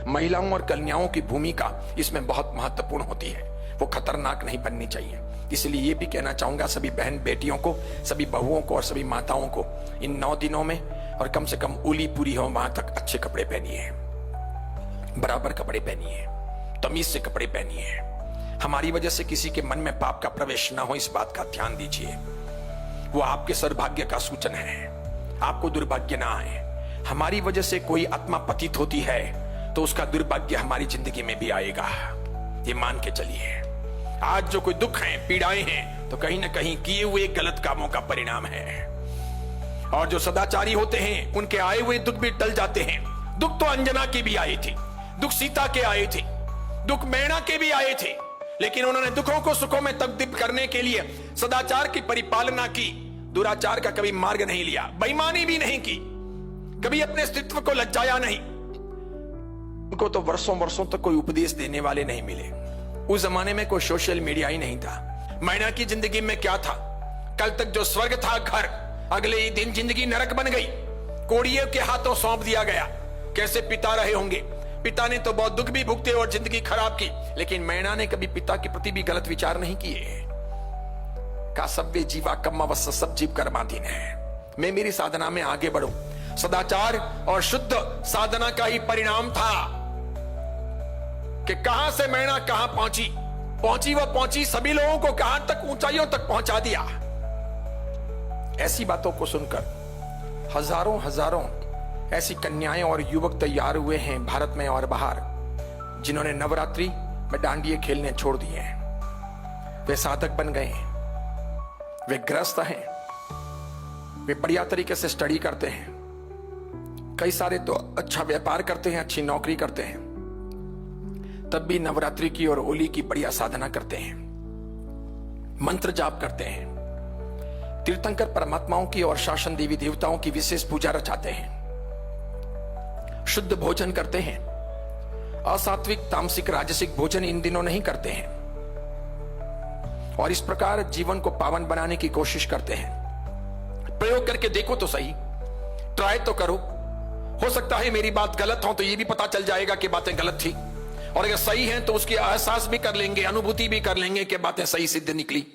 महिलाओं और कन्याओं की भूमिका इसमें बहुत महत्वपूर्ण होती है, वो खतरनाक नहीं बननी चाहिए। इसलिए ये भी कहना चाहूंगा सभी बहन बेटियों को, सभी बहुओं को और सभी माताओं को, इन 9 दिनों में और कम से कम उली पूरी हो वहां तक अच्छे कपड़े पहनिए, बराबर कपड़े पहनिए, तमीज से कपड़े पहनिए। हमारी वजह से किसी के मन में पाप का प्रवेश ना हो, इस बात का ध्यान दीजिए। वो आपके सौभाग्य का सूचन है, आपको दुर्भाग्य ना आए। हमारी वजह से कोई आत्मा पतित होती है तो उसका दुर्भाग्य हमारी जिंदगी में भी आएगा, ये मान के चलिए। आज जो कोई दुख है, पीड़ाएं हैं, तो कहीं ना कहीं किए हुए गलत कामों का परिणाम है। और जो सदाचारी होते हैं उनके आए हुए दुख भी टल जाते हैं। दुख तो अंजना की भी आई थी, दुख सीता के आए थे, दुख मैना के भी आए थे, लेकिन उन्होंने दुखों को सुखों में तब्दील करने के लिए सदाचार की परिपालना की, दुराचार का कभी मार्ग नहीं लिया, बेईमानी भी नहीं की, कभी अपने अस्तित्व को लज्जाया नहीं। उनको तो वर्षों वर्षों तक कोई उपदेश देने वाले नहीं मिले। उस जमाने में कोई सोशल मीडिया ही नहीं था। मैना की जिंदगी में क्या था? कल तक जो स्वर्ग था घर, अगले ही दिन जिंदगी नरक बन गई, कोड़ियों के हाथों सौंप दिया गया। कैसे पिता रहे होंगे? पिता ने तो बहुत दुख भी भुगते और जिंदगी खराब की, लेकिन मैना ने कभी पिता के प्रति भी गलत विचार नहीं किए। का सभ्य जीवा कम्मवस्य, सब जीव कर्माधीन है। मैं मेरी साधना में आगे बढ़ूं, सदाचार और शुद्ध साधना का ही परिणाम था कि कहां से मैना कहां पहुंची वह पहुंची, सभी लोगों को कहां तक ऊंचाइयों तक पहुंचा दिया। ऐसी बातों को सुनकर हजारों हजारों ऐसी कन्याएं और युवक तैयार हुए हैं भारत में और बाहर, जिन्होंने नवरात्रि में डांडिये खेलने छोड़ दिए हैं। वे साधक बन गए हैं, वे गृहस्थ हैं, वे बढ़िया तरीके से स्टडी करते हैं, कई सारे तो अच्छा व्यापार करते हैं, अच्छी नौकरी करते हैं, तब भी नवरात्रि की और होली की बढ़िया साधना करते हैं, मंत्र जाप करते हैं, तीर्थंकर परमात्माओं की और शासन देवी देवताओं की विशेष पूजा रचाते हैं, शुद्ध भोजन करते हैं, असात्विक तामसिक राजसिक भोजन इन दिनों नहीं करते हैं, और इस प्रकार जीवन को पावन बनाने की कोशिश करते हैं। प्रयोग करके देखो तो सही, ट्राई तो करो। हो सकता है मेरी बात गलत हो तो ये भी पता चल जाएगा कि बातें गलत थी, और अगर सही हैं तो उसकी एहसास भी कर लेंगे, अनुभूति भी कर लेंगे कि बातें सही सिद्ध निकली।